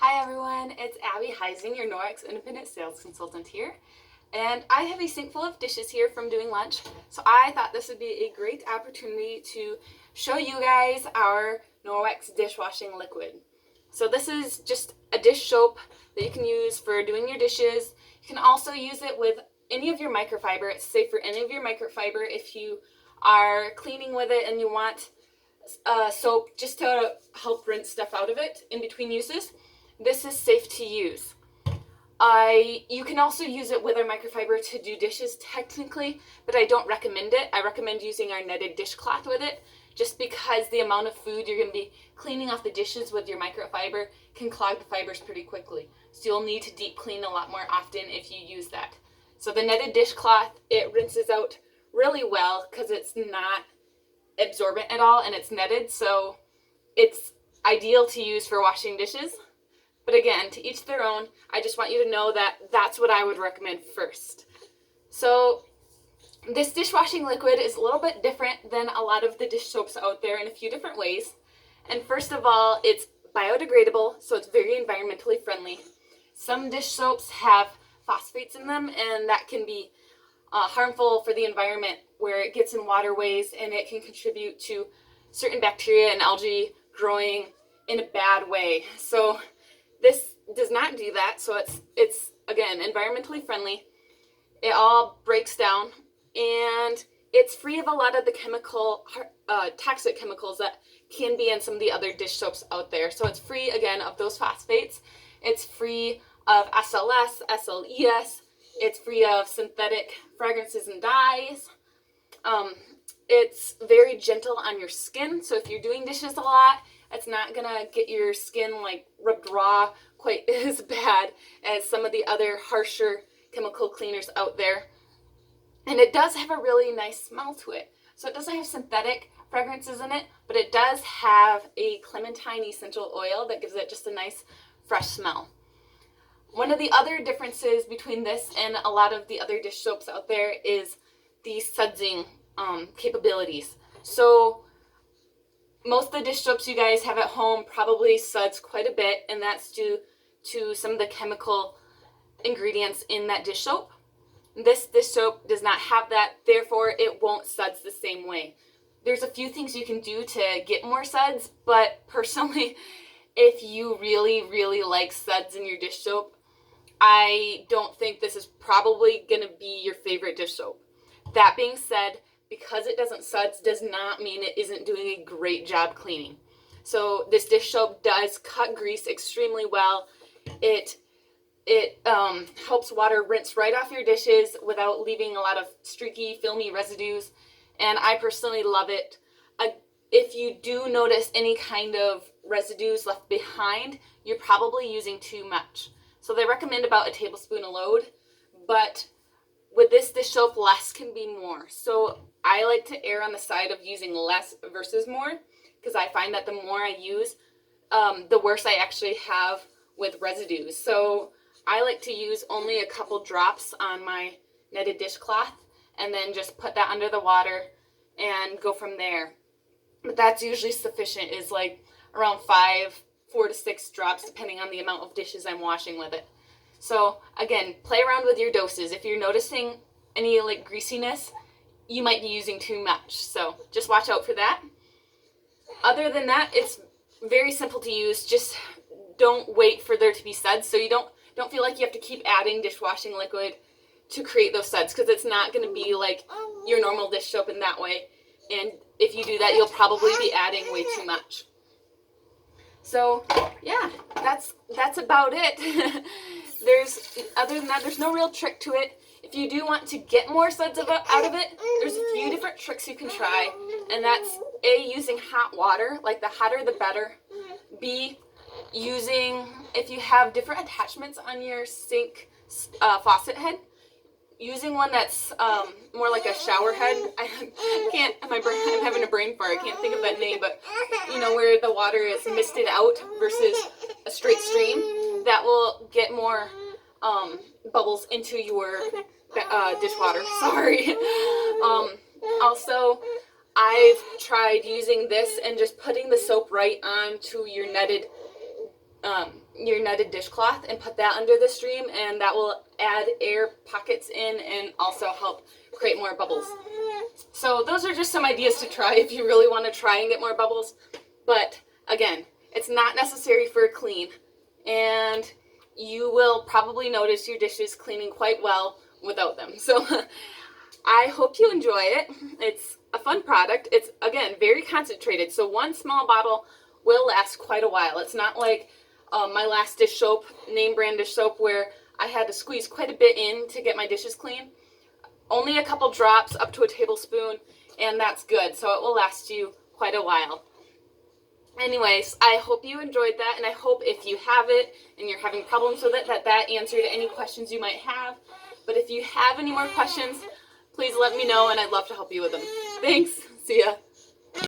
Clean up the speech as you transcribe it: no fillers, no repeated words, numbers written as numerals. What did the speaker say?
Hi everyone, it's Abby Heising, your Norwex independent sales consultant here. And I have a sink full of dishes here from doing lunch, so I thought this would be a great opportunity to show you guys our Norwex dishwashing liquid. So this is just a dish soap that you can use for doing your dishes. You can also use it with any of your microfiber. It's safe for any of your microfiber if you are cleaning with it and you want soap just to help rinse stuff out of it in between uses. This is safe to use. You can also use it with our microfiber to do dishes technically, but I don't recommend it. I recommend using our netted dishcloth with it, just because the amount of food you're going to be cleaning off the dishes with your microfiber can clog the fibers pretty quickly. So you'll need to deep clean a lot more often if you use that. So the netted dishcloth, it rinses out really well because it's not absorbent at all and it's netted, so it's ideal to use for washing dishes. But again, to each their own. I just want you to know that that's what I would recommend first. So this dishwashing liquid is a little bit different than a lot of the dish soaps out there in a few different ways. And first of all, it's biodegradable, so it's very environmentally friendly. Some dish soaps have phosphates in them, and that can be harmful for the environment, where it gets in waterways and it can contribute to certain bacteria and algae growing in a bad way. So this does not do that, so it's again environmentally friendly. It all breaks down, and it's free of a lot of the toxic chemicals that can be in some of the other dish soaps out there. So it's free again of those phosphates. It's free of SLS, SLES. It's free of synthetic fragrances and dyes. It's very gentle on your skin, so if you're doing dishes a lot, it's not gonna get your skin like rubbed raw quite as bad as some of the other harsher chemical cleaners out there. And it does have a really nice smell to it. So it doesn't have synthetic fragrances in it, but it does have a clementine essential oil that gives it just a nice fresh smell. One of the other differences between this and a lot of the other dish soaps out there is the sudsing capabilities. So most of the dish soaps you guys have at home probably suds quite a bit, and that's due to some of the chemical ingredients in that dish soap. This dish soap does not have that, therefore it won't suds the same way. There's a few things you can do to get more suds, but personally, if you really like suds in your dish soap, I don't think this is probably going to be your favorite dish soap. That being said, because it doesn't suds does not mean it isn't doing a great job cleaning. So this dish soap does cut grease extremely well. It helps water rinse right off your dishes without leaving a lot of streaky, filmy residues, and I personally love it. If you do notice any kind of residues left behind, you're probably using too much. So they recommend about a tablespoon a load, but with this dish soap, less can be more. So I like to err on the side of using less versus more, because I find that the more I use, the worse I actually have with residues. So I like to use only a couple drops on my netted dishcloth and then just put that under the water and go from there. But that's usually sufficient, is like around 4 to 6 drops, depending on the amount of dishes I'm washing with it. So again, play around with your doses. If you're noticing any like greasiness, you might be using too much. So just watch out for that. Other than that, it's very simple to use. Just don't wait for there to be suds, so you don't feel like you have to keep adding dishwashing liquid to create those suds, because it's not going to be like your normal dish soap in that way. And if you do that, you'll probably be adding way too much. So yeah, that's about it. Other than that, there's no real trick to it. If you do want to get more suds out of it, there's a few different tricks you can try, and that's A, using hot water, like the hotter the better. B, if you have different attachments on your sink faucet head, using one that's more like a shower head. I'm having a brain fart. I can't think of that name, but where the water is misted out versus a straight stream, that will get more bubbles into your dishwater. Sorry. Also, I've tried using this and just putting the soap right onto your netted your netted dishcloth and put that under the stream, and that will add air pockets in and also help create more bubbles. So those are just some ideas to try if you really want to try and get more bubbles. But again, it's not necessary for a clean, and you will probably notice your dishes cleaning quite well without them. So I hope you enjoy it. It's a fun product. It's, again, very concentrated. So one small bottle will last quite a while. It's not like my last dish soap, name brand dish soap, where I had to squeeze quite a bit in to get my dishes clean. Only a couple drops up to a tablespoon, and that's good. So it will last you quite a while. Anyways, I hope you enjoyed that, and I hope if you have it and you're having problems with it, that answered any questions you might have. But if you have any more questions, please let me know, and I'd love to help you with them. Thanks. See ya.